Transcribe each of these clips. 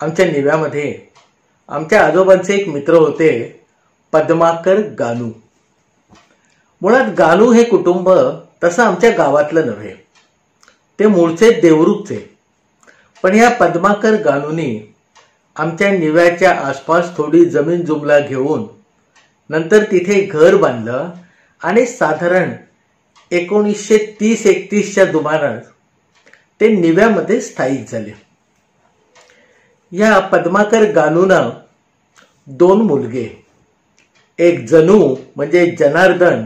आमच्या निव्यामध्ये आमच्या आजोबांचे एक मित्र होते, पद्माकर गानू. मुळात गानू हे कुटुंब तसं आमच्या गावातलं नव्हे, ते मूळचे देवरूखचे. पण या पद्माकर गानूंनी आमच्या निव्याच्या आसपास थोडी जमीन जुमला घेऊन नंतर तिथे घर बांधलं आणि साधारण 1930-31च्या सुमारास ते निव्यामध्ये स्थायिक झाले. या पद्माकर गानूंना 2 मुलगे, एक जनू म्हणजे जनार्दन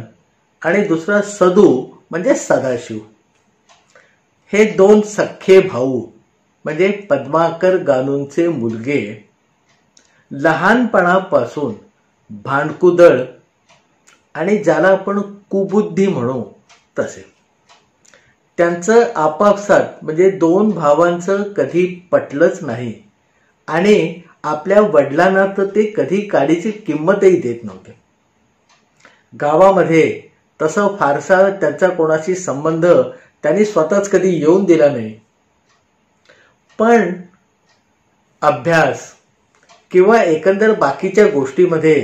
आणि दुसरा सदू म्हणजे सदाशिव. हे 2 सख्खे भाऊ म्हणजे पद्माकर गानूंचे मुलगे लहानपणापासून भांडकुदळ आणि ज्याला आपण कुबुद्धी म्हणू तसे. त्यांचं आपापसात म्हणजे 2 भावांचं कधी पटलंच नाही आणि आपल्या वडिलांना तर ते कधी काडीची किंमतही देत नव्हते. गावामध्ये तसं फारसा त्यांचा कोणाशी संबंध त्यांनी स्वतःच कधी येऊन दिला नाही. पण अभ्यास किंवा एकंदर बाकीच्या गोष्टीमध्ये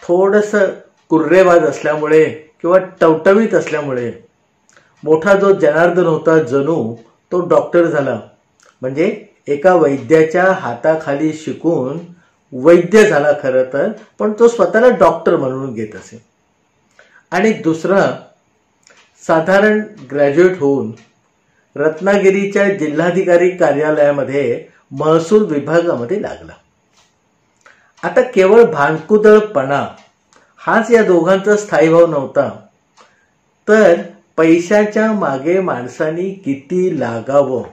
थोडंसं कुर्रेबाज असल्यामुळे किंवा टवटवीत असल्यामुळे मोठा जो जनार्दन होता जनू, तो डॉक्टर झाला. म्हणजे एका वैद्याच्या हाताखाली शिकून वैद्य झाला खरं तर, पण तो स्वतःला डॉक्टर म्हणून घेत असे. आणि दुसरा साधारण ग्रॅज्युएट होऊन रत्नागिरीच्या जिल्हाधिकारी कार्यालयामध्ये महसूल विभागामध्ये लागला. आता केवळ भांडकुदळपणा हाच या दोघांचा स्थायीभाव नव्हता, तर पैशाच्या मागे माणसांनी किती लागावं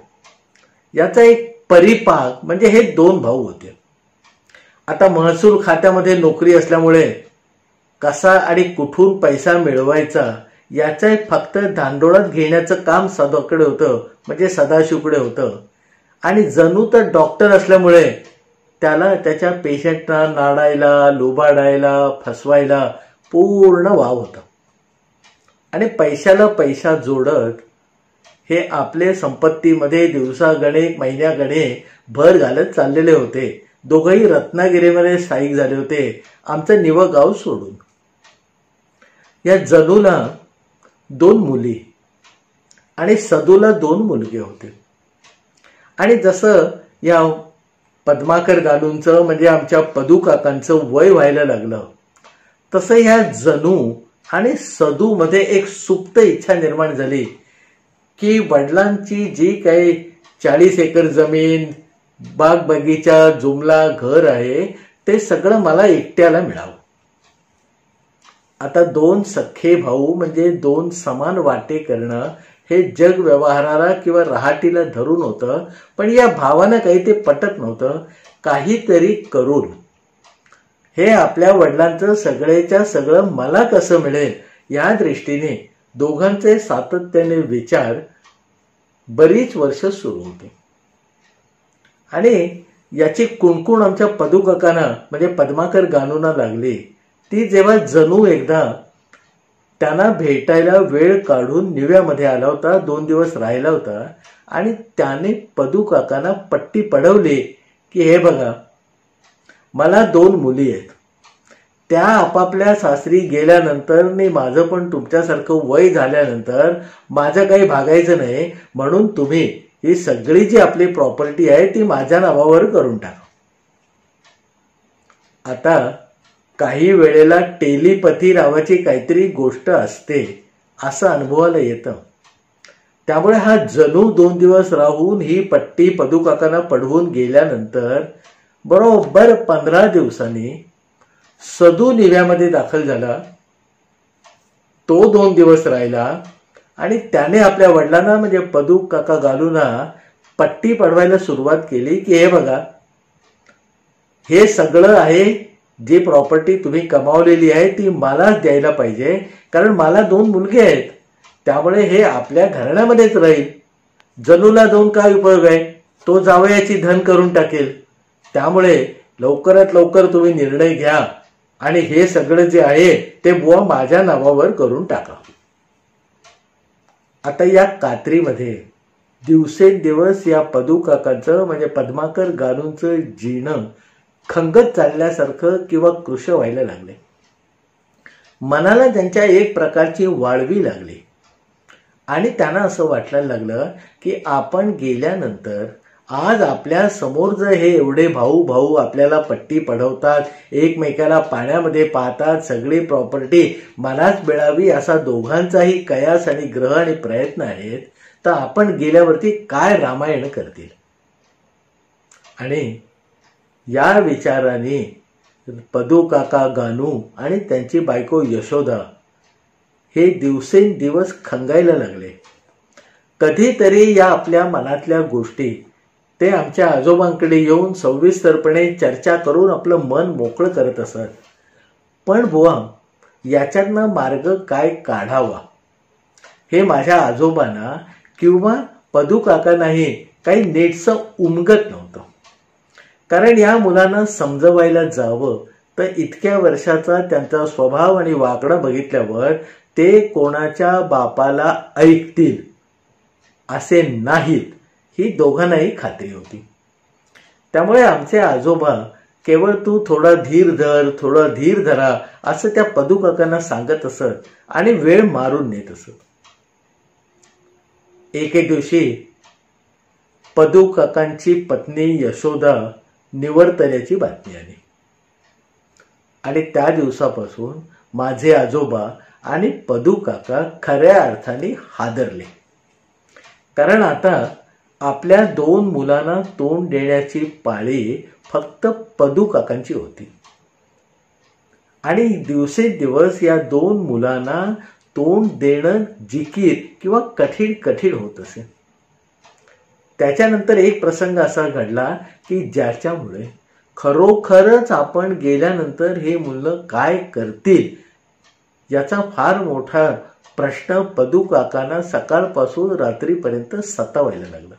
याचा एक परिपाक म्हणजे हे 2 भाऊ होते. आता महसूल खात्यामध्ये नोकरी असल्यामुळे कसा आणि कुठून पैसा मिळवायचा याचा एक फक्त धांडोळात घेण्याचं काम सदाकडे होतं, म्हणजे सदाशिवकडे होतं. आणि जणू तर डॉक्टर असल्यामुळे त्याला त्याच्या पेशंटना नाडायला, लुबाडायला, फसवायला पूर्ण वाव होता. आणि पैशाला पैसा जोडत हे आपले संपत्तीमध्ये दिवसागणे महिन्यागणे भर घालत चाललेले होते. दोघंही रत्नागिरीमध्ये स्थायिक झाले होते, आमचं निवं गाव सोडून. या जनूला 2 मुली आणि सदूला 2 मुलगे होते. आणि जसं या पद्माकर गानूंचं म्हणजे आमच्या पदू काकांचं वय व्हायला लागलं, तसं ह्या जनू आणि सदू मध्ये एक सुप्त इच्छा निर्माण झाली की वडिलांची जी काही 40 एकर जमीन, बाग बगीचा, जुमला, घर आहे ते सगळं मला एकट्याला मिळावं. आता 2 सख्खे भाऊ म्हणजे 2 समान वाटे करणं हे जग व्यवहाराला किंवा रहाटीला धरून होतं. पण या भावानं काही ते पटत नव्हतं. काहीतरी करून हे आपल्या वडिलांचं सगळेच्या सगळं मला कसं मिळेल या दृष्टीने दोघांचे सातत्याने विचार बरीच वर्ष सुरू होते. आणि याची कुणकुण आमच्या पदू काकांना म्हणजे पद्माकर गानूंना लागली ती जेव्हा जनू एकदा त्यांना भेटायला वेळ काढून निव्यामध्ये आला होता, 2 दिवस राहिला होता. आणि त्याने पदू काकांना पट्टी पडवली की हे बघा, मला 2 मुली आहेत, त्या आपापल्या सासरी गेल्यानंतर आणि माझं पण तुमच्यासारखं वय झाल्यानंतर माझं काही भागायचं नाही, म्हणून तुम्ही ही सगळी जी आपली प्रॉपर्टी आहे ती माझ्या नावावर करून टाका. आता काही वेळेला टेलिपथी नावाची काहीतरी गोष्ट असते असं अनुभवाला येतं. त्यामुळे हा जनू 2 दिवस राहून ही पट्टी पदू काकांना पडवून गेल्यानंतर बरोबर 15 दिवसांनी सदू निव्यामध्ये दाखल झाला. तो 2 दिवस राहिला आणि त्याने आपल्या वडिलांना म्हणजे पदू काका गानूंना पट्टी पडवायला सुरुवात केली की हे बघा, हे सगळं आहे, जी प्रॉपर्टी तुम्ही कमावलेली आहे ती मलाच द्यायला पाहिजे, कारण मला 2 मुलगे आहेत, त्यामुळे हे आपल्या घराण्यामध्येच राहील. जनूला 2 काय उपयोग आहे, तो जावयाची धन करून टाकेल. त्यामुळे लवकरात लवकर तुम्ही निर्णय घ्या आणि हे सगळं जे आहे ते बुवा माझ्या नावावर करून टाका. आता या कात्रीमध्ये दिवसेंदिवस या पदू काकांचं म्हणजे पद्माकर गानूंचं जीणं खंगत चालल्यासारखं किंवा कृश व्हायला लागले. मनाला त्यांच्या एक प्रकारची वाळवी लागली आणि त्यांना असं वाटायला लागलं की आपण गेल्यानंतर आज आपल्या समोर जर हे एवढे भाऊ भाऊ आपल्याला पट्टी पढवतात, एकमेकाला पाण्यामध्ये पाहतात, सगळी प्रॉपर्टी मलाच मिळावी असा दोघांचाही कयास आणि ग्रह आणि प्रयत्न आहेत, तर आपण गेल्यावरती काय रामायण करतील. आणि या विचाराने पदू काका गानू आणि त्यांची बायको यशोदा हे दिवसेंदिवस खंगायला लागले. कधीतरी या आपल्या मनातल्या गोष्टी ते आमच्या आजोबांकडे येऊन सविस्तरपणे चर्चा करून आपलं मन मोकळं करत असत. पण बुवा, याच्यातनं मार्ग काय काढावा हे माझ्या आजोबांना किंवा पदू काकांनाही काही नीटसं उमगत नव्हतं. कारण या मुलांना समजवायला जावं तर इतक्या वर्षाचा त्यांचा स्वभाव आणि वागणं बघितल्यावर ते कोणाच्या बापाला ऐकतील असे नाहीत ही दोघांनाही खात्री होती. त्यामुळे आमचे आजोबा केवळ तू थोडा धीर धर, थोडा धीर धरा असं त्या पदू काकांना सांगत असत आणि वेळ मारून नेत असत. एके दिवशी पदू काकांची पत्नी यशोदा निवर्तल्याची बातमी आली आणि त्या दिवसापासून माझे आजोबा आणि पदू काका खऱ्या अर्थाने हादरले. कारण आता आपल्या दोन मुलांना तोंड देण्याची पाळी फक्त पदू काकांची होती आणि दिवसेंदिवस या दोन मुलांना तोंड देणं जिकीर किंवा कठीण कठीण होत असे. त्याच्यानंतर एक प्रसंग असा घडला की ज्याच्यामुळे खरोखरच आपण गेल्यानंतर हे मुलं काय करतील याचा फार मोठा प्रश्न पदू काकांना सकाळपासून रात्रीपर्यंत सतावायला लागला.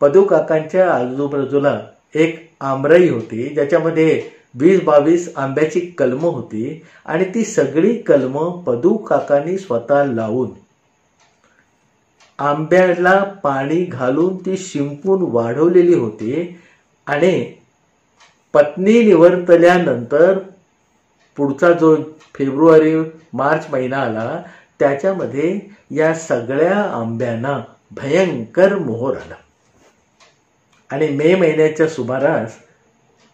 पदू काकांच्या आजूबाजूला एक आमराई होती ज्याच्यामध्ये 20-22 आंब्याची कलमं होती आणि ती सगळी कलमं पदू काकांनी स्वतः लावून आंब्याला पाणी घालून ती शिंपून वाढवलेली होती. आणि पत्नी निवर्तल्यानंतर पुढचा जो फेब्रुवारी-मार्च महिना आला त्याच्यामध्ये या सगळ्या आंब्यांना भयंकर मोहर आला आणि मे महिन्याच्या सुमारास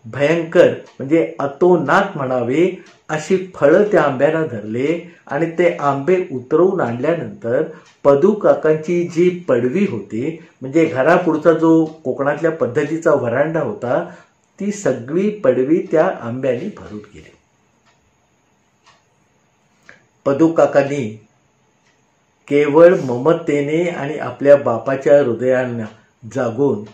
भयंकर म्हणजे अतोनात म्हणावे अशी फळं त्या आंब्याला धरले आणि ते आंबे उतरवून आणल्यानंतर पदू काकांची जी पडवी होती म्हणजे घरापुढचा जो कोकणातल्या पद्धतीचा व्हरांडा होता ती सगळी पडवी त्या आंब्याने भरून गेली. पदू काकांनी केवळ ममतेने आणि आपल्या बापाच्या हृदयांना जागून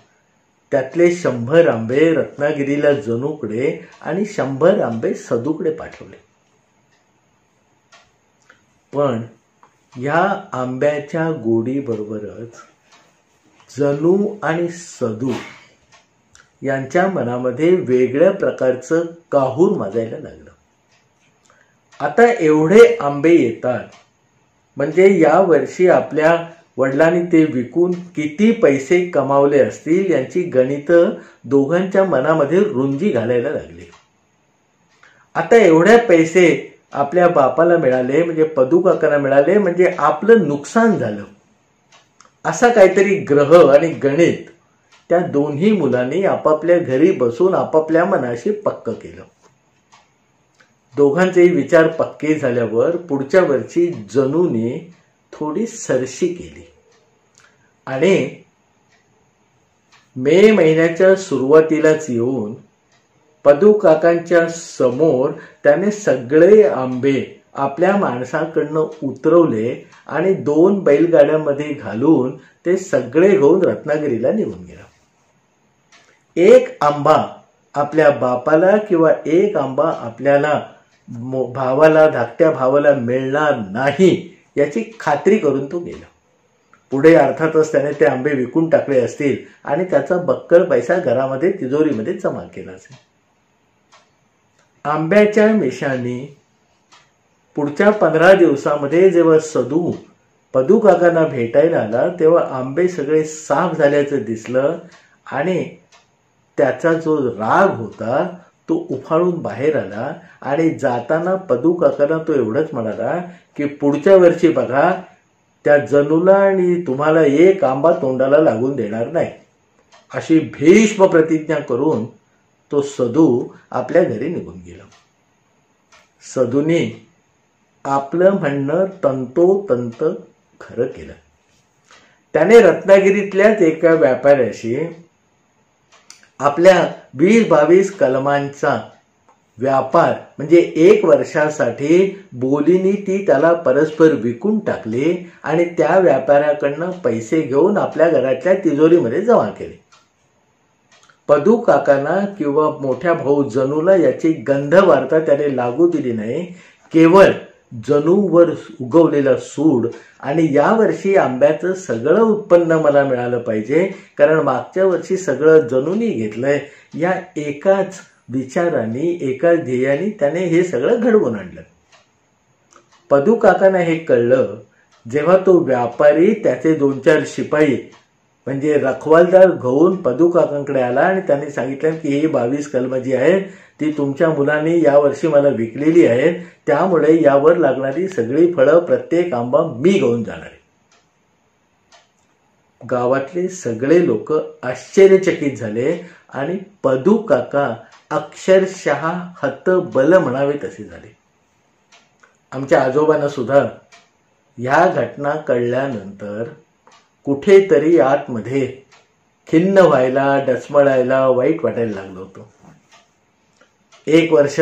त्यातले 100 आंबे रत्नागिरीला जनूकडे आणि 100 आंबे सदूकडे पाठवले. पण या आंब्याच्या गोडीबरोबरच जनू आणि सदू यांच्या मनामध्ये वेगळ्या प्रकारचं काहूर माजायला लागलं. आता एवढे आंबे येतात म्हणजे या वर्षी आपल्या वडिलांनी ते विकून किती पैसे कमावले असतील यांची गणितं दोघांच्या मनामध्ये रुंजी घालायला लागली. आता एवढे पैसे आपल्या बापाला मिळाले म्हणजे पदू काकांना मिळाले म्हणजे आपलं नुकसान झालं असा काहीतरी ग्रह आणि गणित त्या दोन्ही मुलांनी आपापल्या घरी बसून आपापल्या मनाशी पक्क केलं. दोघांचेही विचार पक्के झाल्यावर पुढच्या वर्षी जनूने थोडी सरशी केली आणि मे महिन्याच्या सुरुवातीलाच येऊन पदू काकांच्या समोर त्याने सगळे आंबे आपल्या माणसाकडनं उतरवले आणि 2 बैलगाड्यांमध्ये घालून ते सगळे घेऊन रत्नागिरीला निघून गेला. एक आंबा आपल्या बापाला किंवा एक आंबा आपल्याला भावाला धाकट्या भावाला मिळणार नाही याची खात्री करून तो गेला. पुढे अर्थातच त्याने ते आंबे विकून टाकले असतील आणि त्याचा बक्कळ पैसा घरामध्ये तिजोरीमध्ये जमा केला असेल. आंब्याच्या मिशांनी पुढच्या 15 दिवसामध्ये जेव्हा सदू पदू काकांना भेटायला आला तेव्हा आंबे सगळे साफ झाल्याचं दिसलं आणि त्याचा जो राग होता तो उफाळून बाहेर आला आणि जाताना पदू काकांना तो एवढंच म्हणाला की पुढच्या वर्षी बघा त्या जनूला आणि तुम्हाला एक आंबा तोंडाला लागून देणार नाही, अशी भीष्म प्रतिज्ञा करून तो सदू आपल्या घरी निघून गेला. सदूने आपलं म्हणणं तंतोतंत खरं केलं. त्याने रत्नागिरीतल्याच एका व्यापाऱ्याशी आपल्या 20-22 कलमांचा व्यापार म्हणजे 1 वर्षासाठी बोलीनी ती त्याला परस्पर विकून टाकली आणि त्या व्यापाऱ्याकडनं पैसे घेऊन आपल्या घरातल्या तिजोरीमध्ये जमा केले. पदू काकांना किंवा मोठ्या भाऊ जनूला याची गंध वार्ता त्याने लागू दिली नाही. केवळ जनूवर उगवलेला सूड आणि यावर्षी आंब्याचं सगळं उत्पन्न मला मिळालं पाहिजे कारण मागच्या वर्षी सगळं जनूनी घेतलंय, या एकाच विचाराने एकाच ध्येयाने त्याने हे सगळं घडवून आणलं. पदू काकांना हे कळलं जेव्हा तो व्यापारी त्याचे 2-4 शिपाई म्हणजे रखवालदार घेऊन पदू काकांकडे आला आणि त्यांनी सांगितलं की ही 22 कलमं जी आहेत ती तुमच्या मुलांनी यावर्षी मला विकलेली आहेत, त्यामुळे यावर लागणारी सगळी फळं प्रत्येक आंबा मी घेऊन जाणार आहे. गावातले सगळे लोक आश्चर्यचकित झाले आणि पदू काका अक्षरशः हतबल म्हणावे तसे झाले. आमच्या आजोबांना सुद्धा ह्या घटना कळल्यानंतर कुठेतरी आतमध्ये खिन्न व्हायला, डचमळायला, वाईट वाटायला लागलं होतं. 1 वर्ष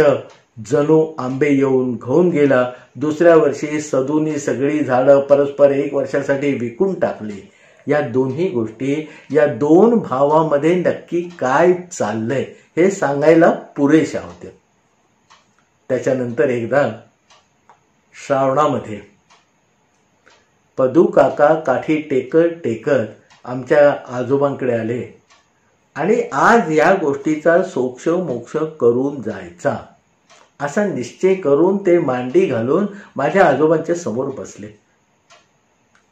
जनू आंबे येऊन घेऊन गेला. दुसऱ्या वर्षी सदूनी सगळी झाडं परस्पर 1 वर्षासाठी विकून टाकली. या दोन्ही गोष्टी, या 2 भावामध्ये नक्की काय चाललंय हे सांगायला पुरेशा होत्या. त्याच्यानंतर एकदा श्रावणामध्ये पदू काका काठी टेकत टेकत आमच्या आजोबांकडे आले आणि आज या गोष्टीचा सोक्ष मोक्ष करून जायचा असा निश्चय करून ते मांडी घालून माझ्या आजोबांच्या समोर बसले.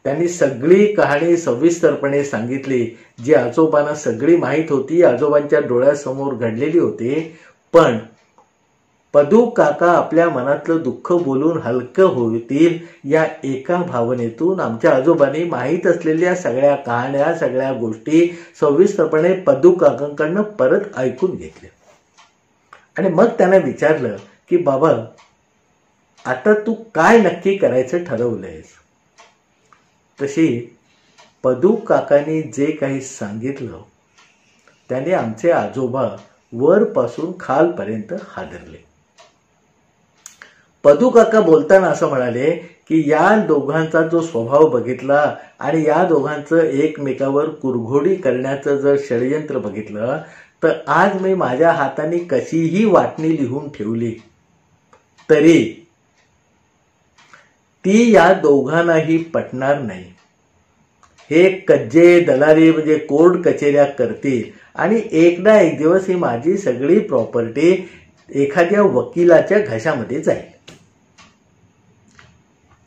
त्यांनी सगळी कहाणी सविस्तरपणे सांगितली, जी आजोबांना सगळी माहीत होती, आजोबांच्या डोळ्यासमोर घडलेली होती. पण पदू काका आपल्या मनातलं दुःख बोलून हलकं होतील या एका भावनेतून आमच्या आजोबांनी माहीत असलेल्या सगळ्या कहाण्या, सगळ्या गोष्टी सविस्तरपणे पदू काकांकडनं परत ऐकून घेतल्या. आणि मग त्यांना विचारलं की बाबा, आता तू काय नक्की करायचं ठरवलंयस? तशी पदू काकांनी जे काही सांगितलं त्याने आमचे आजोबा वरपासून खालपर्यंत हादरले. पदू काका बोलताना असं म्हणाले की या दोघांचा जो स्वभाव बघितला आणि या दोघांचं एकमेकावर कुरघोडी करण्याचं जर षडयंत्र बघितलं तर आज मी माझ्या हाताने कशीही वाटणी लिहून ठेवली तरी ती या दोघांनाही पटणार नाही. हे कज्जे दलाली म्हणजे कोर्ट कचेऱ्या करतील आणि एक ना एक दिवस ही माझी सगळी प्रॉपर्टी एखाद्या वकिलाच्या घशामध्ये जाईल.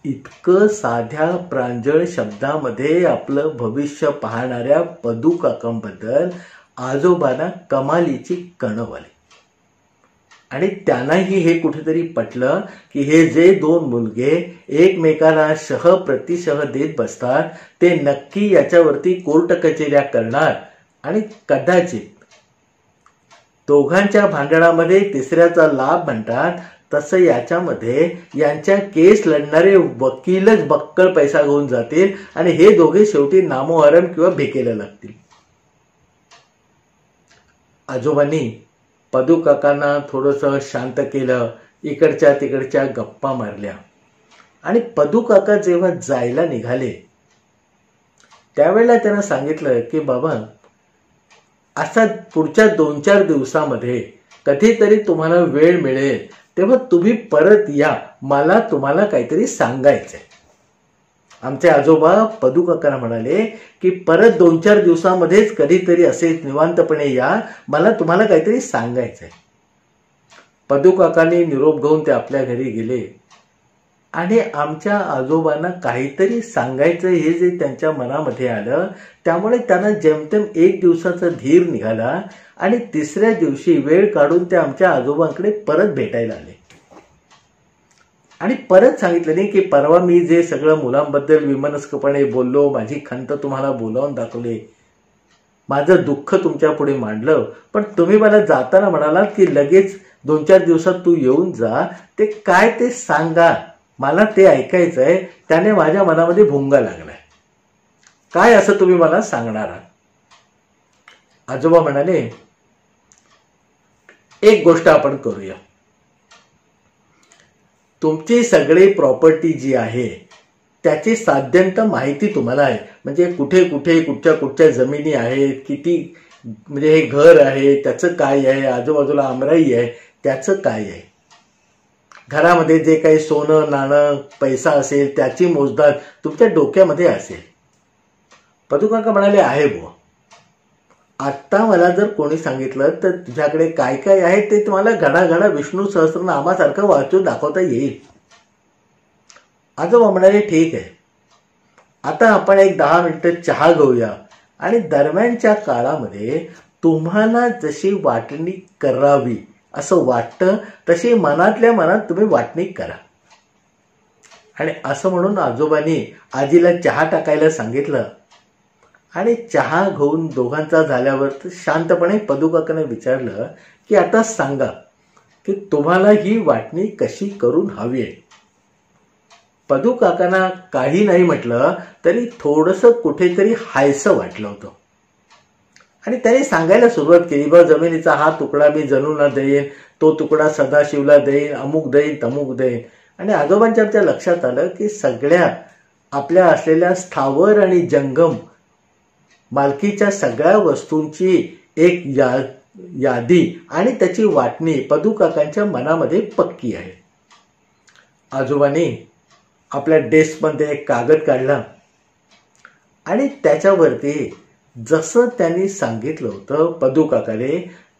इतकं साध्या प्रांजळ शब्दामध्ये आपलं भविष्य पाहणाऱ्या पदू काकांबद्दल आजोबांना कमालीची कणव आली आणि त्यांनाही हे कुठेतरी पटलं की हे जे 2 मुलगे एकमेकांना शह प्रतिशह देत बसतात ते नक्की याच्यावरती कोर्ट कचेऱ्या करणार आणि कदाचित दोघांच्या भांडणामध्ये तिसऱ्याचा लाभ म्हणतात तसं याच्यामध्ये यांच्या केस लढणारे वकीलच बक्कळ पैसा घेऊन जातील आणि हे दोघे शेवटी नामोहरम किंवा भिकेला लागतील. आजोबांनी पदू काकांना थोडंसं शांत केलं, इकडच्या तिकडच्या गप्पा मारल्या आणि पदू काका जेव्हा जायला निघाले त्यावेळेला त्यांना सांगितलं की बाबा, असा पुढच्या 2-4 दिवसामध्ये कधीतरी तुम्हाला वेळ मिळेल तेव्हा तुम्ही परत या, मला तुम्हाला काहीतरी सांगायचंय. आमचे आजोबा पदू काकांना म्हणाले की परत 2-4 दिवसामध्येच कधीतरी असे निवांतपणे या, मला तुम्हाला काहीतरी सांगायचंय. पदू काकांनी निरोप घेऊन ते आपल्या घरी गेले. आणि आमच्या आजोबांना काहीतरी सांगायचं हे जे त्यांच्या मनामध्ये आलं, त्यामुळे त्यांना जेमतेम 1 दिवसाचा धीर निघाला आणि 3ऱ्या दिवशी वेळ काढून ते आमच्या आजोबांकडे परत भेटायला आले आणि परत सांगितलं नाही की परवा मी जे सगळं मुलांबद्दल विमनस्कपणे बोललो, माझी खंत तुम्हाला बोलावून दाखवले, माझं दुःख तुमच्या पुढे मांडलं, पण तुम्ही मला जाताना म्हणालात की लगेच 2-4 दिवसात तू येऊन जा, ते काय ते सांगा, मला ते ऐकायचंय, त्याने माझ्या मनामध्ये भुंगा लागलाय, काय असं तुम्ही मला सांगणार आहात? आजोबा म्हणाले, एक गोष्ट आपण करूया, तुमची सगळी प्रॉपर्टी जी आहे त्याची साध्यंत माहिती तुम्हाला आहे, म्हणजे कुठे कुठे कुठच्या कुठच्या जमिनी आहेत, किती म्हणजे हे घर आहे त्याचं काय आहे, आजूबाजूला आमराई आहे त्याचं काय आहे, घरामध्ये जे काही सोनं नाणं पैसा असेल त्याची मोजदाद तुमच्या डोक्यामध्ये असेल. पदूकाका म्हणाले, आहे बुवा. आत्ता मला जर कोणी सांगितलं तर तुझ्याकडे काय काय आहे ते तुम्हाला घडाघडा विष्णू सहस्त्रनामासारखं वाचून दाखवता येईल. आजोबा म्हणाले, ठीक आहे, आता आपण एक 10 मिनिटं चहा घेऊया आणि दरम्यानच्या काळामध्ये तुम्हाला जशी वाटणी करावी असं वाटतं तशी मनातल्या मनात तुम्ही वाटणी करा. आणि असं म्हणून आजोबांनी आजीला चहा टाकायला सांगितलं आणि चहा घेऊन दोघांचा झाल्यावर शांतपणे पदूकाकाने विचारलं की आता सांगा की तुम्हाला ही वाटणी कशी करून हवी आहे. पदूकाकांना काही नाही म्हटलं तरी थोडंसं कुठेतरी हायसं वाटलं होतं आणि त्याने सांगायला सुरुवात केली, बा जमिनीचा हा तुकडा मी जणूला देईन, तो तुकडा सदाशिवला देईन, अमुक देईन तमुक देईन. आणि आजोबांच्या आमच्या लक्षात आलं की सगळ्या आपल्या असलेल्या स्थावर आणि जंगम मालकीच्या सगळ्या वस्तूंची एक यादी आणि त्याची वाटणी पदूकाकांच्या मनामध्ये पक्की आहे. आजोबांनी आपल्या डेस्कमध्ये एक कागद काढला आणि त्याच्यावरती जसं त्यांनी सांगितलं होतं पदूकाकाने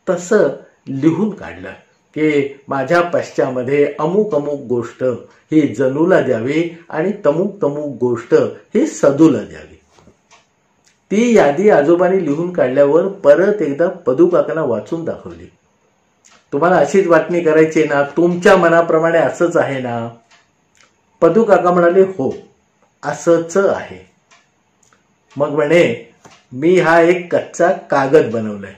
तसं लिहून काढलं की माझ्या पश्चामध्ये अमुक अमुक गोष्ट ही जणूला द्यावी आणि तमुक तमुक गोष्ट ही सदूला द्यावी. ती यादी आजोबांनी लिहून काढल्यावर परत एकदा पदूकाकांना वाचून दाखवली. तुम्हाला अशीच वाटणी करायची ना, तुमच्या मनाप्रमाणे असंच आहे ना? पदूकाका म्हणाले, हो असंच आहे. मग म्हणे, मी हा एक कच्चा कागद बनवलाय,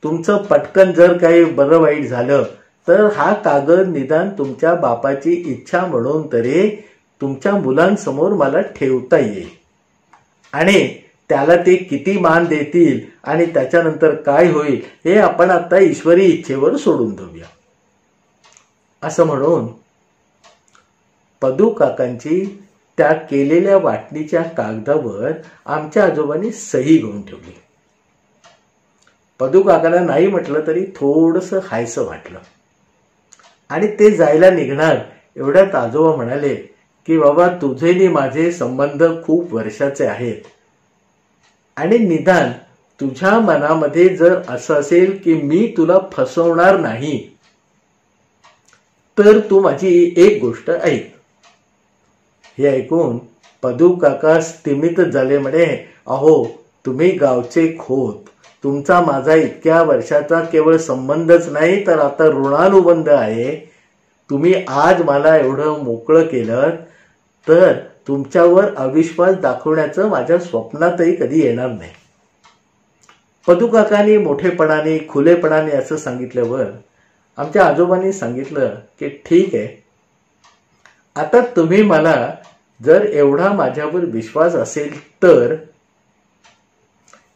तुमचं पटकन जर काही बरं वाईट झालं तर हा कागद निदान तुमच्या बापाची इच्छा म्हणून तरी तुमच्या मुलांसमोर मला ठेवता येईल आणि त्याला ते किती मान देतील आणि त्याच्यानंतर काय होईल हे आपण आता ईश्वरी इच्छेवर सोडून देऊया. असं म्हणून पदूकाकांची त्या केलेल्या वाटणीच्या कागदावर आमच्या आजोबांनी सही घेऊन ठेवली. पदूकाकाला नाही म्हटलं तरी थोडंसं हायसं वाटलं आणि ते जायला निघणार एवढ्यात आजोबा म्हणाले की बाबा तुझे आणि माझे संबंध खूप वर्षाचे आहेत आणि निदान तुझ्या मनामध्ये जर असं असेल की मी तुला फसवणार नाही तर तू माझी एक गोष्ट ऐक. हे ऐकून पदूकाका स्तिमित झाले. म्हणे, अहो तुम्ही गावचे खोत, तुमचा माझा इतक्या वर्षाचा केवळ संबंधच नाही तर आता ऋणानुबंध आहे. तुम्ही आज मला एवढं मोकळं केलं तर तुमच्यावर अविश्वास दाखवण्याचं माझ्या स्वप्नातही कधी येणार नाही. पदूकाकांनी मोठेपणाने खुलेपणाने असं सांगितल्यावर आमच्या आजोबांनी सांगितलं की ठीक आहे, आता तुम्ही मला जर एवढा माझ्यावर विश्वास असेल तर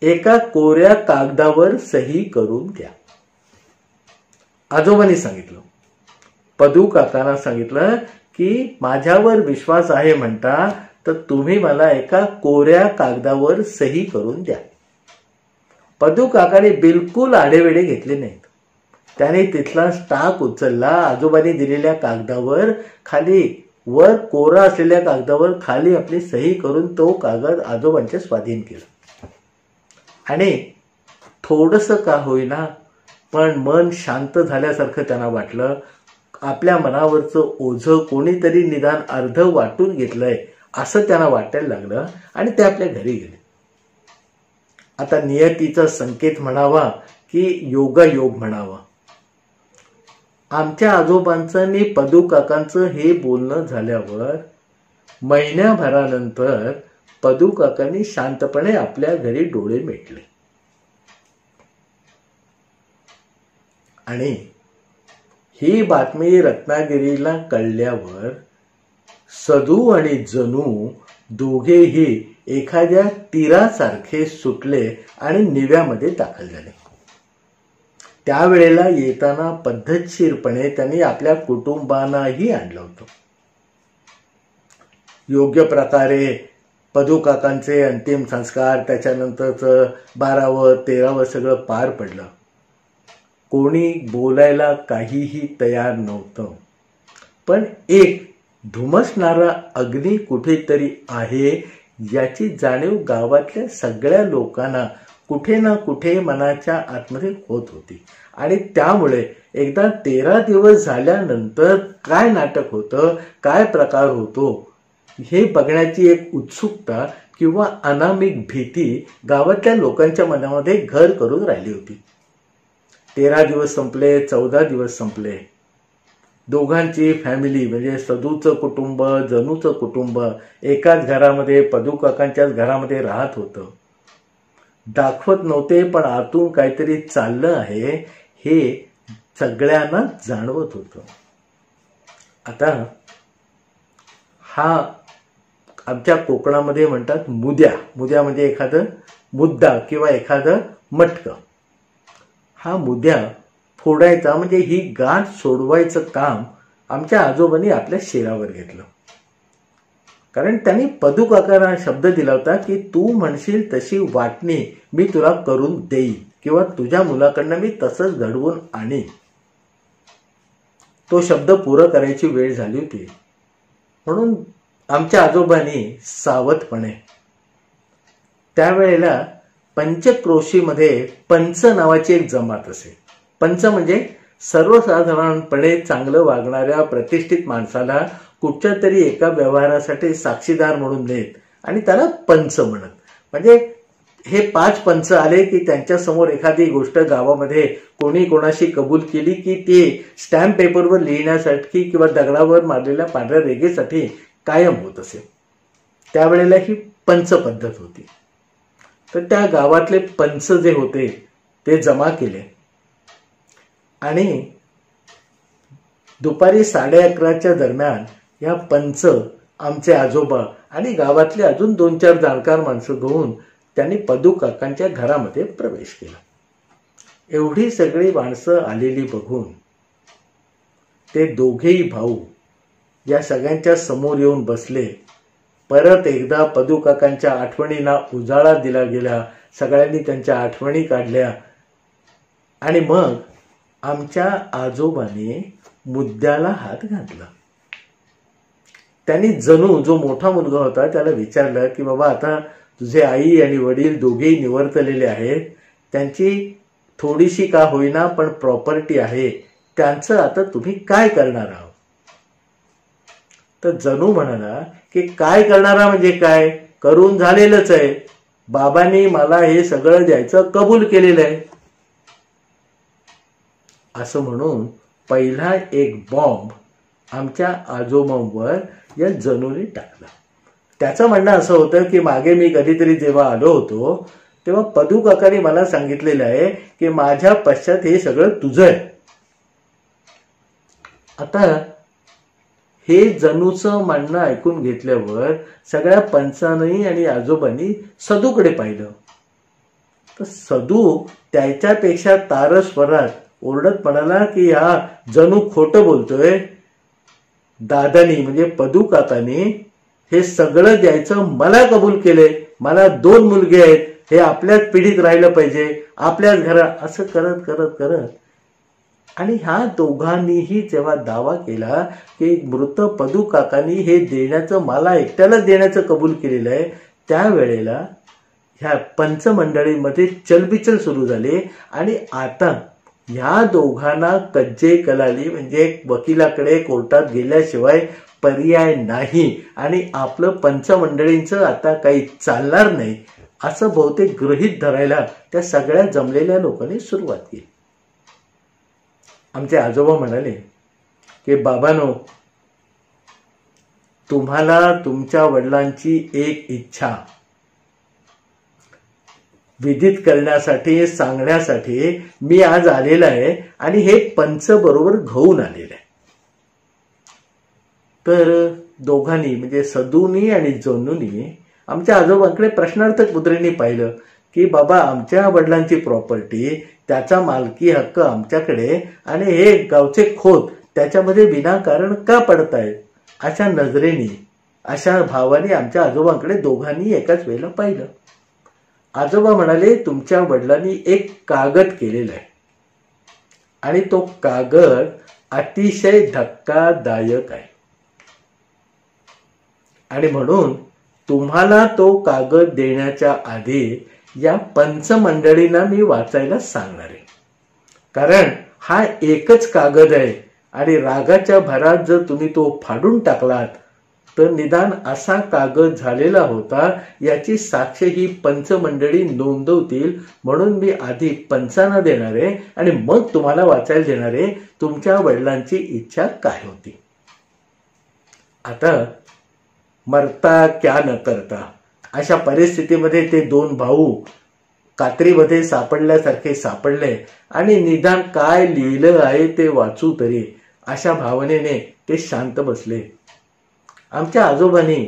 एका कोऱ्या कागदावर सही करून द्या. आजोबांनी सांगितलं. पदूकाकांना सांगितलं की माझ्यावर विश्वास आहे म्हणता तर तुम्ही मला एका कोऱ्या कागदावर सही करून द्या. पदूकाकाने बिलकुल आडेवेडे घेतले नाहीत. त्याने तिथला स्टाक उचलला, आजोबांनी दिलेल्या कागदावर खाली वर कोरा असलेल्या कागदावर खाली आपली सही करून तो कागद आजोबांच्या स्वाधीन केला आणि थोडंसं का होईना पण मन शांत झाल्यासारखं त्यांना वाटलं. आपल्या मनावरचं ओझं कोणीतरी निदान अर्ध वाटून घेतलंय असं त्यांना वाटायला लागलं आणि ते आपल्या घरी गेले. आता नियतीचा संकेत म्हणावा की योगायोग म्हणावा, आमच्या आजोबांचं आणि पदू काकांचं हे बोलणं झाल्यावर महिन्याभरानंतर पदू काकांनी शांतपणे आपल्या घरी डोळे मिटले आणि ही बातमी रत्नागिरीला कळल्यावर सदू आणि जनू दोघेही एखाद्या तीरासारखे सुटले आणि निव्यामध्ये दाखल झाले. त्यावेळेला येताना पद्धतशीरपणे त्यांनी आपल्या कुटुंबांनाही आणलं होतं. योग्य प्रकारे पदू काकांचे अंतिम संस्कार, त्याच्यानंतरचं 12वं 13वं सगळं पार पडलं. कोणी बोलायला काहीही तयार नव्हतं, पण एक धुमसणारा अग्नी कुठेतरी आहे याची जाणीव गावातल्या सगळ्या लोकांना कुठे ना कुठे मनाच्या आतमध्ये होत होती. आणि त्यामुळे एकदा 13 दिवस झाल्यानंतर काय नाटक होतं, काय प्रकार होतो हे बघण्याची एक उत्सुकता किंवा अनामिक भीती गावातल्या लोकांच्या मनामध्ये घर करून राहिली होती. 13 दिवस संपले, 14 दिवस संपले. दोघांची फॅमिली म्हणजे सदूचं कुटुंब, जनूचं कुटुंब एकाच घरामध्ये, पदू काकांच्याच घरामध्ये राहत होतं. दाखवत नव्हते, पण आतून काहीतरी चाललं आहे हे सगळ्यांना जाणवत होतं. आता हा आमच्या कोकणामध्ये म्हणतात मुद्या. मुद्या म्हणजे एखादं मुद्दा किंवा एखादं मटकं. हा मुद्या फोडायचा म्हणजे ही गाठ सोडवायचं काम आमच्या आजोबांनी आपल्या शिरावर घेतलं. कारण त्यांनी पदू काकांना शब्द दिला होता की तू म्हणशील तशी वाटणी मी तुला करून देईन किंवा तुझ्या मुलाकडनं मी तसंच घडवून आणीन. तो शब्द पुरा करायची वेळ झाली होती. म्हणून आमच्या आजोबांनी सावधपणे त्यावेळेला पंचक्रोशीमध्ये पंच नावाची एक जमात असे. पंच म्हणजे सर्वसाधारणपणे चांगलं वागणाऱ्या प्रतिष्ठित माणसाला कुठच्या तरी एका व्यवहारासाठी साक्षीदार म्हणून नेत आणि त्याला पंच म्हणत. म्हणजे हे 5 पंच आले की त्यांच्या समोर एखादी गोष्ट गावामध्ये कोणी कोणाशी कबूल केली की ते स्टॅम्प पेपरवर लिहिण्यासाठी किंवा दगडावर मारलेल्या पांढऱ्या रेघेसाठी कायम होत असे. त्यावेळेला ही पंच पद्धत होती. तर त्या गावातले पंच जे होते ते जमा केले आणि दुपारी 11:30च्या दरम्यान या पंच आमचे आजोबा आणि गावातले अजून 2-4 जाणकार माणसं घेऊन त्यांनी पदू काकांच्या घरामध्ये प्रवेश केला. एवढी सगळी माणसं आलेली बघून ते दोघेही भाऊ या सगळ्यांच्या समोर येऊन बसले. परत एकदा पदू काकांच्या आठवणींना उजाळा दिला गेला. सगळ्यांनी त्यांच्या आठवणी काढल्या आणि मग आमच्या आजोबाने मुद्द्याला हात घातला. त्यांनी जनू जो मोठा मुलगा होता त्याला विचारलं की बाबा आता तुझे आई आणि वडील दोघेही निवर्तलेले आहेत, त्यांची थोडीशी का होईना पण प्रॉपर्टी आहे, त्यांचं आता तुम्ही काय करणार आहात? तर जनू म्हणाला की काय करणारा म्हणजे काय, करून झालेलंच आहे. बाबांनी मला हे सगळं द्यायचं कबूल केलेलं आहे. असं म्हणून पहिला एक बॉम्ब आमच्या आजोबांवर या जनूने टाकला. त्याचं म्हणणं असं होतं की मागे मी कधीतरी जेव्हा आलो होतो तेव्हा पदू काकांनी मला सांगितलेलं आहे की माझ्या पश्चात हे सगळं तुझं आहे. आता हे जनूचं म्हणणं ऐकून घेतल्यावर सगळ्या पंचांनी आणि आजोबांनी सदूकडे पाहिलं. तर सदू त्याच्यापेक्षा तारस्वरात ओरडत म्हणाला की हा जनू खोटं बोलतोय. दादानी म्हणजे पदू काकांनी हे सगळं द्यायचं मला कबूल केले. मला 2 मुलगे आहेत, हे आपल्याच पिढीत राहिलं पाहिजे, आपल्याच घरात, असं करत करत करत आणि ह्या दोघांनीही जेव्हा दावा केला की मृत पदू काकांनी हे देण्याचं मला एकट्याला देण्याचं कबूल केलेलं आहे, त्यावेळेला ह्या पंचमंडळीमध्ये चलबिचल सुरू झाली आणि आता ह्या दोघांना कज्जे कलाली म्हणजे वकिलाकडे कोर्टात गेल्याशिवाय पर्याय नाही आणि आपलं पंचमंडळींचं आता काही चालणार नाही असं बहुतेक गृहीत धरायला त्या सगळ्या जमलेल्या लोकांनी सुरुवात केली. आमचे आजोबा म्हणाले की बाबांनो, तुम्हाला तुमच्या वडिलांची एक इच्छा विदित करण्यासाठी सांगण्यासाठी मी आज आलेला आहे आणि हे पंच बरोबर घेऊन आलेलं आहे. तर दोघांनी म्हणजे सदूनी आणि जनूनी आमच्या आजोबांकडे प्रश्नार्थक मुद्रेने पाहिलं की बाबा, आमच्या वडिलांची प्रॉपर्टी, त्याचा मालकी हक्क आमच्याकडे आणि हे गावचे खोत त्याच्यामध्ये विनाकारण का पडतायत, अशा नजरेने अशा भावाने आमच्या आजोबांकडे दोघांनी एकाच वेळेला पाहिलं. आजोबा म्हणाले, तुमच्या वडिलांनी एक कागद केलेला आहे आणि तो कागद अतिशय धक्कादायक आहे आणि म्हणून तुम्हाला तो कागद देण्याच्या आधी या पंचमंडळींना मी वाचायला सांगणार आहे. कारण हा एकच कागद आहे आणि रागाच्या भरात जर तुम्ही तो फाडून टाकलात तर निदान असा कागद झालेला होता याची साक्ष ही पंचमंडळी नोंदवतील, म्हणून मी आधी पंचांना देणार आहे आणि मग तुम्हाला वाचायला देणार आहे तुमच्या वडिलांची इच्छा काय होती. आता मरता क्या न करता अशा परिस्थितीमध्ये ते दोन भाऊ कात्रीमध्ये सापडल्यासारखे सापडले आणि निदान काय लिहिलं आहे ते वाचू तरी अशा भावनेने ते शांत बसले. आमच्या आजोबांनी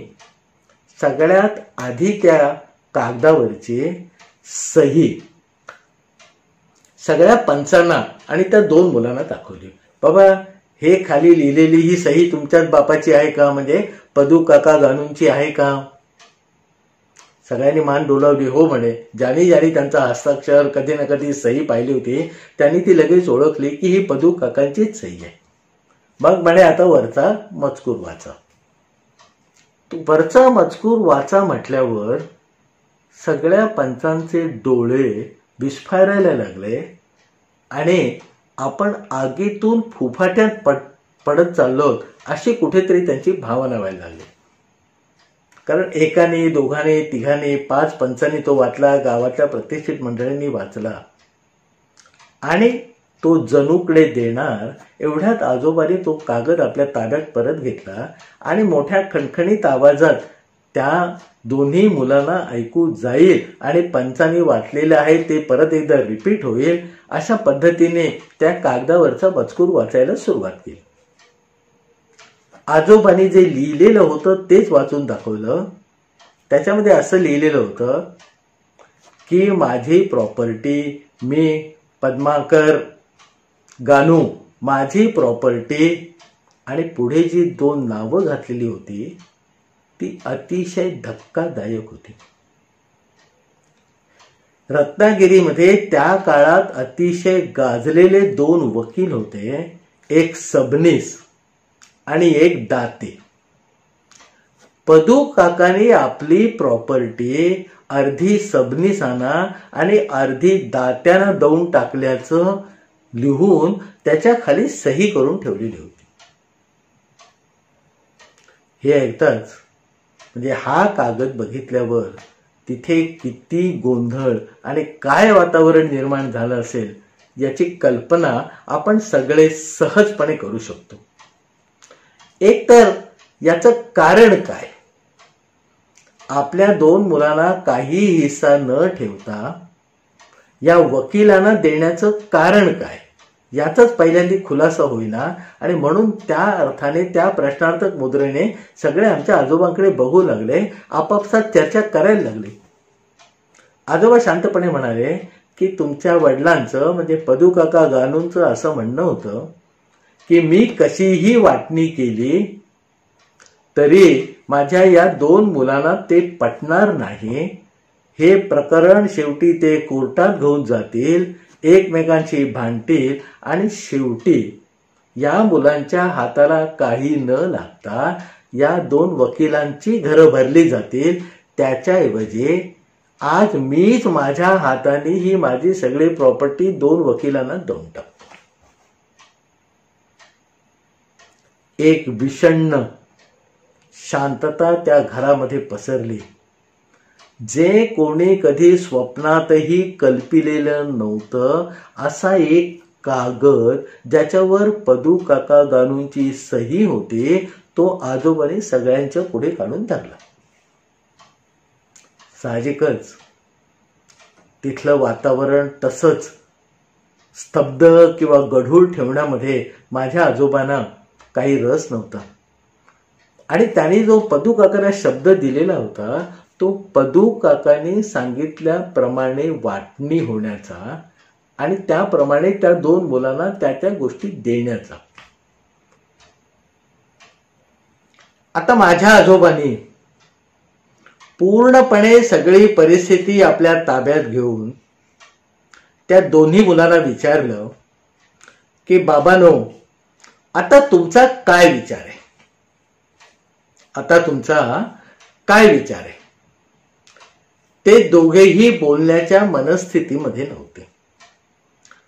सगळ्यात आधी त्या कागदावरची सही सगळ्या पंचांना आणि त्या दोन मुलांना दाखवली. बाबा, हे खाली लिहिलेली ही सही तुमच्याच बापाची आहे का, म्हणजे पदू काका गानूंची आहे का? सगळ्यांनी मान डोलावली. हो म्हणे. ज्यांनी त्यांचा हस्ताक्षर कधी ना कधी सही पाहिली होती त्यांनी ती लगेच ओळखली की ही पदू काकांचीच सही आहे. मग म्हणे, आता वरचा मजकूर वाचा. वरचा मजकूर वाचा म्हटल्यावर सगळ्या पंचांचे डोळे विस्फारायला लागले आणि आपण आगीतून फुफाट्यात पडत चाललो अशी कुठेतरी त्यांची भावना व्हायला लागली. कारण एकाने, दोघांनी, तिघांनी, 5 पंचांनी तो वाचला, गावातल्या प्रतिष्ठित मंडळींनी वाचला आणि तो जनूकडे देणार एवढ्यात आजोबाने तो कागद आपल्या ताब्यात परत घेतला आणि मोठ्या खणखणीत आवाजात त्या दोन्ही मुलांना ऐकू जाईल आणि पंचांनी वाचलेले आहे ते परत एकदा रिपीट होईल अशा पद्धतीने त्या कागदावरचा मजकूर वाचायला सुरुवात केली. आजोबांनी जे लिहिलेलं होतं तेच वाचून दाखवलं. त्याच्यामध्ये असं लिहिलेलं होतं की माझी प्रॉपर्टी, मी पद्माकर गानू, माझी प्रॉपर्टी आणि पुढे जी 2 नावं घातलेली होती ती अतिशय धक्कादायक होती. रत्नागिरीमध्ये त्या काळात अतिशय गाजलेले 2 वकील होते, एक सबनीस आणि एक दाते. पदू काकाने आपली प्रॉपर्टी अर्धी सबनीसांना आणि अर्धी दात्यांना देऊन टाकल्याचं लिहून त्याच्या खाली सही करून ठेवलेली होती. हे ऐकताच म्हणजे हा कागद बघितल्यावर तिथे किती गोंधळ आणि काय वातावरण निर्माण झालं असेल याची कल्पना आपण सगळे सहजपणे करू शकतो. एक तर याचं कारण काय, आपल्या 2 मुलांना काही हिस्सा न ठेवता या वकिलांना देण्याचं कारण काय याचाच पहिल्यांदा खुलासा होईना आणि म्हणून त्या अर्थाने त्या प्रश्नार्थक मुद्रेने सगळे आमच्या आजोबांकडे बघू लागले, आपापसात चर्चा करायला लागले. आजोबा शांतपणे म्हणाले की तुमच्या वडिलांचं म्हणजे पदू काका गानूंचं असं म्हणणं होतं की मी कशीही वाटणी केली तरी माझ्या या 2 मुलांना ते पटणार नाही. हे प्रकरण शेवटी ते कोर्टात घेऊन जातील, एकमेकांशी भांडतील आणि शेवटी या मुलांच्या हाताला काही न लागता या 2 वकिलांची घरं भरली जातील. त्याच्याऐवजी आज मीच माझ्या हाताने ही माझी सगळी प्रॉपर्टी 2 वकिलांना देऊन टाकतो. एक विषण्ण शांतता त्या घरामध्ये पसरली. जे कोणी कधी स्वप्नातही कल्पिलेलं नव्हतं असा एक कागद ज्याच्यावर पदू काका गानूंची सही होती तो आजोबांनी सगळ्यांच्या पुढे काढून धरला. साहजिकच तिथलं वातावरण तसंच स्तब्ध किंवा गढूळ ठेवण्यामध्ये माझ्या आजोबांना काही रस नव्हता. आणि त्यांनी जो पदू काकांना शब्द दिलेला होता तो पदू काकांनी सांगितल्याप्रमाणे वाटणी होण्याचा आणि त्याप्रमाणे त्या दोन मुलांना त्या गोष्टी देण्याचा. आता माझ्या आजोबांनी पूर्णपणे सगळी परिस्थिती आपल्या ताब्यात घेऊन त्या दोन्ही मुलांना विचारलं की बाबांनो, आता तुमचा काय विचार आहे? आता तुमचा काय विचार आहे? ते दोघेही बोलण्याच्या मनस्थितीमध्ये नव्हते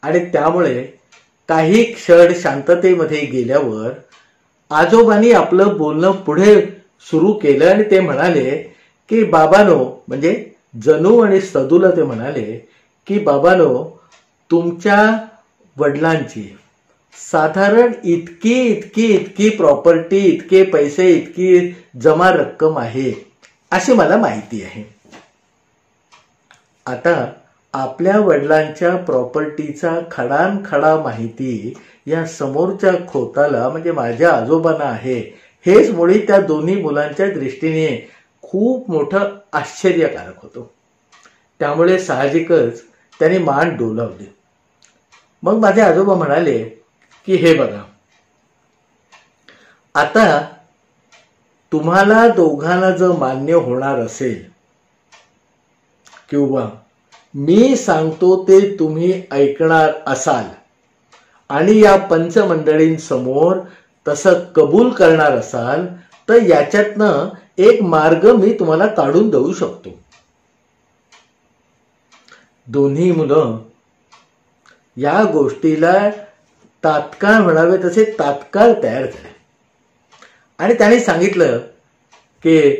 आणि त्यामुळे काही क्षण शांततेमध्ये गेल्यावर आजोबांनी आपलं बोलणं पुढे सुरू केलं आणि ते म्हणाले की बाबांनो, म्हणजे जनू आणि सदूला ते म्हणाले की बाबांनो, तुमच्या वडिलांची साधारण इतकी प्रॉपर्टी, इतके पैसे, इतकी जमा रक्कम आहे अशी मला माहिती आहे. आता आपल्या वडिलांच्या प्रॉपर्टीचा खडानखडा माहिती या समोरच्या खोताला म्हणजे माझ्या आजोबांना आहे. हेच मुळी त्या दोन्ही मुलांच्या दृष्टीने खूप मोठं आश्चर्यकारक होतं. त्यामुळे साहजिकच त्यांनी मान डोलावली. मग माझे आजोबा म्हणाले की हे बघा, आता तुम्हाला दोघांना जर मान्य होणार असेल किंवा मी सांगतो ते तुम्ही ऐकणार असाल आणि या पंचमंडळींसमोर तसं कबूल करणार असाल तर याच्यातनं एक मार्ग मी तुम्हाला काढून देऊ शकतो. दोन्ही मुलं या गोष्टीला तात्काळ म्हणावे तसे तात्काळ तयार झाले आणि त्यांनी सांगितलं की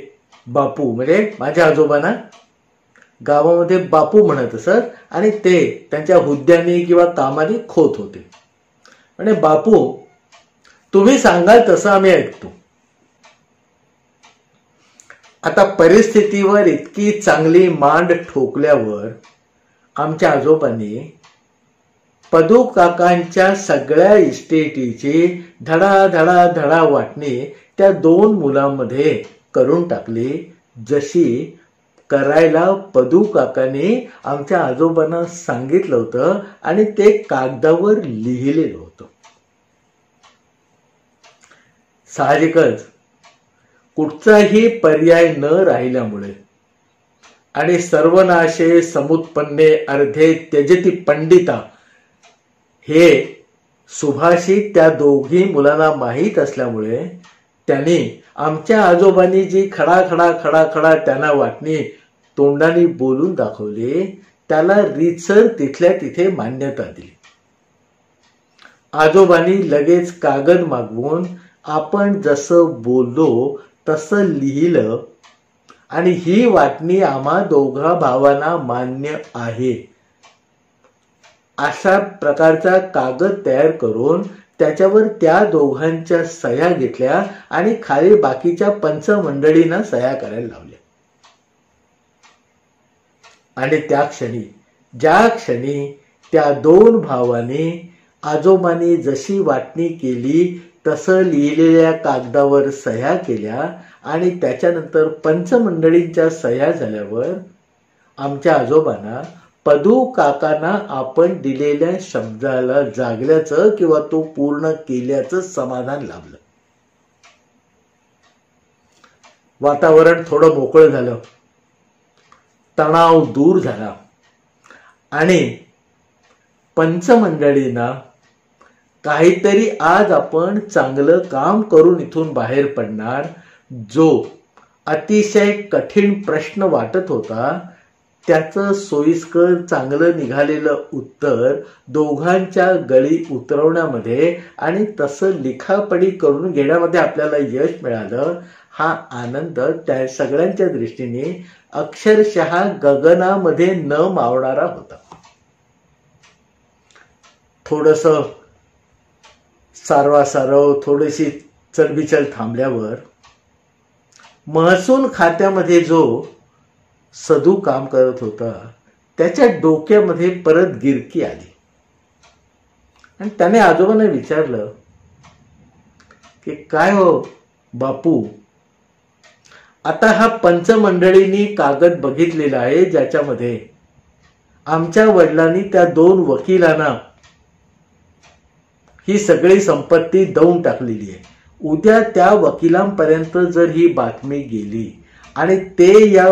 बापू, म्हणजे माझ्या आजोबांना गावामध्ये बापू म्हणत असत आणि ते त्यांच्या हुद्द्याने किंवा कामाने खोत होते. म्हणजे बापू, तुम्ही सांगाल तसं आम्ही ऐकतो. आता परिस्थितीवर इतकी चांगली मांड ठोकल्यावर आमच्या आजोबांनी पदू काकांच्या सगळ्या इस्टेटीची धडा वाटणी त्या दोन मुलांमध्ये करून टाकली, जशी करायला पदू काकांनी आमच्या आजोबांना सांगितलं होतं आणि ते कागदावर लिहिलेलं होतं. साहजिकच कुठचाही पर्याय न राहिल्यामुळे आणि सर्वनाशे समुत्पन्ने अर्धे त्यजती पंडिता हे सुभाषित त्या दोघी मुलांना माहीत असल्यामुळे त्यांनी आमच्या आजोबांनी जी खडा त्यांना वाटणी तोंडाने बोलून दाखवली त्याला रीतसर तिथल्या तिथे मान्यता दिली. आजोबांनी लगेच कागद मागवून आपण जसं बोललो तसं लिहिलं आणि ही वाटणी आम्हा दोघा भावांना मान्य आहे अशा प्रकारचा कागद तयार करून त्याच्यावर त्या दोघांच्या सह्या घेतल्या आणि खाली बाकीच्या पंचमंडळींना सह्या करायला लावल्या. आणि त्या क्षणी, ज्या क्षणी त्या दोन भावांनी आजोबांनी जशी वाटणी केली तसं लिहिलेल्या कागदावर सह्या केल्या आणि त्याच्यानंतर पंचमंडळींच्या सह्या झाल्यावर आमच्या आजोबांना पदू काकांना आपण दिलेल्या शब्दाला जागल्याचं किंवा तो पूर्ण केल्याचं समाधान लाभलं. वातावरण थोडं मोकळं झालं, तणाव दूर झाला आणि पंचमंडळींना काहीतरी आज आपण चांगलं काम करून इथून बाहेर पडणार, जो अतिशय कठीण प्रश्न वाटत होता त्याचं सोयीस्कर चांगलं निघालेलं उत्तर दोघांच्या गळी उतरवण्यामध्ये आणि तसं लिखापडी करून घेण्यामध्ये आपल्याला यश मिळालं, हा आनंद त्या सगळ्यांच्या दृष्टीने अक्षरशः गगनामध्ये न मावणारा होता. थोडस सारवासारव, थोडीशी चलबिचल थांबल्यावर महसूल खात्यामध्ये जो सदू काम करत होता त्याच्या डोक्यामध्ये परत गिरकी आली आणि त्याने आजोबांना विचारलं की काय हो बापू, आता हा पंचमंडळींनी कागद बघितलेला आहे ज्याच्यामध्ये आमच्या वडिलांनी त्या 2 वकिलांना ही सगळी संपत्ती देऊन टाकलेली आहे. उद्या त्या वकिलांपर्यंत जर ही बातमी गेली आणि ते या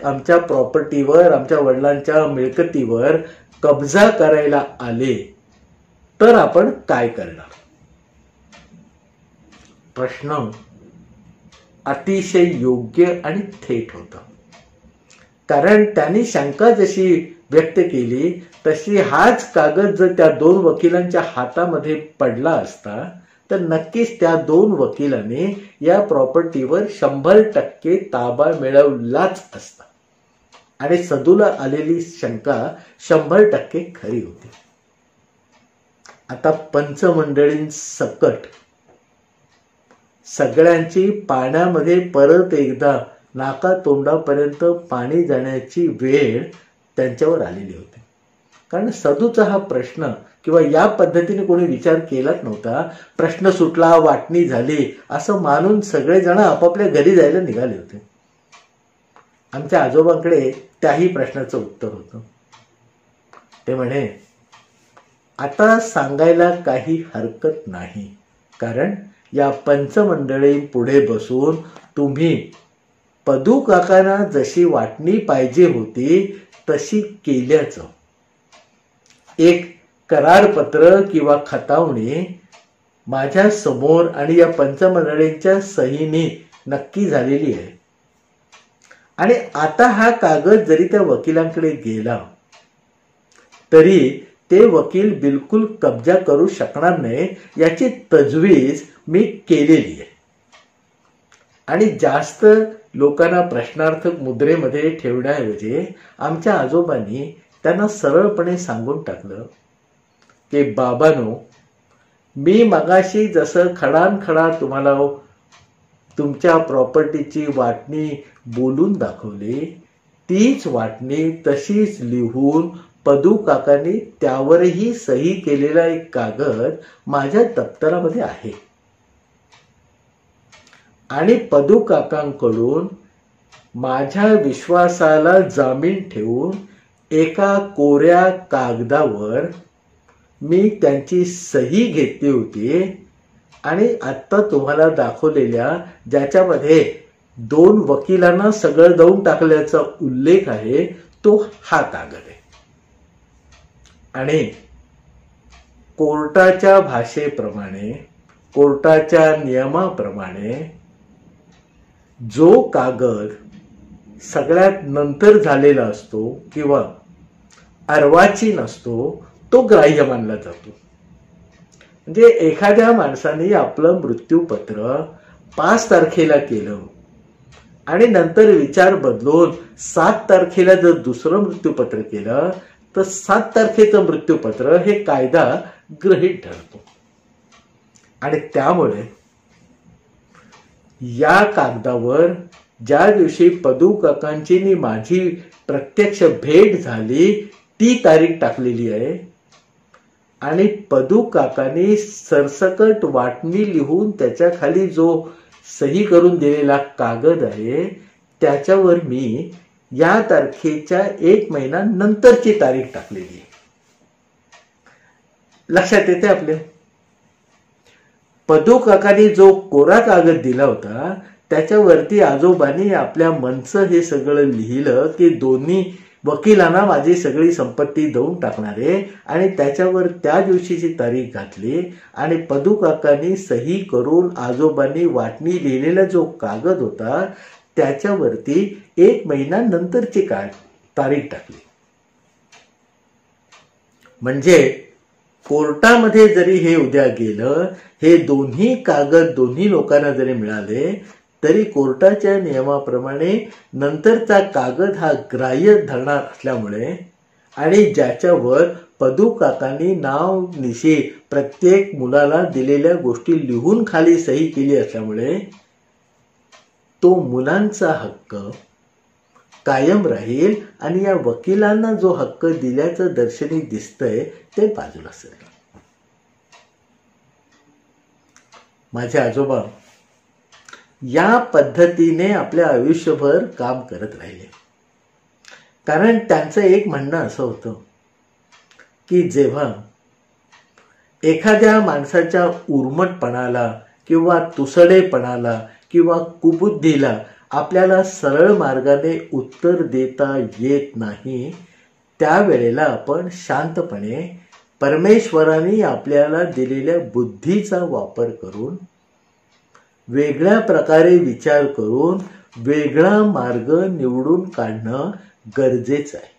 आमच्या प्रॉपर्टीवर, आमच्या वडिलांच्या मिळकतीवर कब्जा करायला आले तर आपण काय करणार? प्रश्न अतिशय योग्य आणि थेट होता. कारण त्यांनी शंका जशी व्यक्त केली तशी हाच कागद जर त्या 2 वकिलांच्या हातामध्ये पडला असता तर नक्कीच त्या 2 वकिलांनी या प्रॉपर्टीवर 100% ताबा मिळवलाच असता आणि सदूला आलेली शंका 100% खरी होती. आता पंचमंडळींसकट सगळ्यांची पाण्यामध्ये परत एकदा नाका तोंडापर्यंत पाणी जाण्याची वेळ त्यांच्यावर आलेली होती. कारण सदूचा हा प्रश्न किंवा या पद्धतीने कोणी विचार केलाच नव्हता. प्रश्न सुटला, वाटणी झाली असं मानून सगळेजण आपापल्या घरी जायला निघाले होते. आमच्या आजोबांकडे त्याही प्रश्नाचं उत्तर होतं. ते म्हणे, आता सांगायला काही हरकत नाही, कारण या पंचमंडळी पुढे बसून तुम्ही पदू काकांना जशी वाटणी पाहिजे होती तशी केल्याचं एक करारपत्र किंवा खतावणी माझ्या समोर आणि या पंचमंडळींच्या सहीने नक्की झालेली आहे. आणि आता हा कागद जरी त्या वकिलांकडे गेला तरी ते वकील बिलकुल कब्जा करू शकणार नाही याची तजवीज मी केलेली आहे. आणि जास्त लोकांना प्रश्नार्थक मुद्रेमध्ये ठेवण्याऐवजी आमच्या आजोबांनी त्यांना सरळपणे सांगून टाकलं की बाबांनो, मी मगाशी जसं खडानखडा तुम्हाला तुमच्या प्रॉपर्टीची वाटणी बोलून दाखवली, तीच वाटणी तशीच लिहून पदू काकांनी त्यावरही सही केलेला एक कागद माझ्या दप्तरामध्ये आहे. आणि पदू काकांकडून माझ्या विश्वासाला जामीन ठेवून एका कोऱ्या कागदावर मी त्यांची सही घेतली होती आणि आता तुम्हाला दाखवलेल्या ज्याच्यामध्ये 2 वकिलांना सगळं देऊन टाकल्याचा उल्लेख आहे तो हा कागद आहे. आणि कोर्टाच्या भाषेप्रमाणे, कोर्टाच्या नियमाप्रमाणे जो कागद सगळ्यात नंतर झालेला असतो किंवा अर्वाचीन असतो तो ग्राह्य मानला जातो. म्हणजे एखाद्या माणसाने आपलं मृत्यूपत्र 5 तारखेला केलं आणि नंतर विचार बदलून 7 तारखेला जर दुसरं मृत्यूपत्र केलं तर 7 तारखेचं मृत्यूपत्र हे कायदा गृहीत ठरतो. आणि त्यामुळे या कागदावर ज्या दिवशी पदू काकांची माझी प्रत्यक्ष भेट झाली ती तारीख टाकलेली आहे. आणि पदू काकांनी सरसकट वाटणी लिहून त्याच्या खाली जो सही करून दिलेला कागद आहे त्याच्यावर मी या तारखेच्या 1 महिना नंतरची तारीख टाकलेली आहे. लक्षात येते आपल्या? पदू काकांनी जो कोरा कागद दिला होता त्याच्यावरती आजोबांनी आपल्या मनचं हे सगळं लिहिलं की दोन्ही वकिलांना माझी सगळी संपत्ती देऊन टाकणारे, आणि त्याच्यावर त्या दिवशीची तारीख घातली आणि पदू काकांनी सही करून आजोबांनी वाटणी लिहिलेला जो कागद होता त्याच्यावरती 1 महिना नंतरची तारीख टाकली. म्हणजे कोर्टामध्ये जरी हे उद्या गेलं, हे दोन्ही कागद दोन्ही लोकांना जरी मिळाले, तरी कोर्टाच्या नियमाप्रमाणे नंतरचा कागद हा ग्राह्य धरणार असल्यामुळे आणि ज्याच्यावर पदू काकांनी नाव निशी प्रत्येक मुलाला दिलेल्या गोष्टी लिहून खाली सही केली असल्यामुळे तो मुलांचा हक्क कायम राहील आणि या वकिलांना जो हक्क दिल्याचं दर्शनी दिसतंय ते बाजूला सरेल. माझे आजोबा या पद्धतीने आपल्या आयुष्यभर काम करत राहिले. कारण त्यांचं एक म्हणणं असं होतं की जेव्हा एखाद्या माणसाच्या उर्मटपणाला किंवा तुसडेपणाला किंवा कुबुद्धीला आपल्याला सरळ मार्गाने उत्तर देता येत नाही, त्यावेळेला आपण शांतपणे परमेश्वराने आपल्याला दिलेल्या बुद्धीचा वापर करून वेगळ्या प्रकारे विचार करून वेगळा मार्ग निवडून काढणं गरजेचं आहे.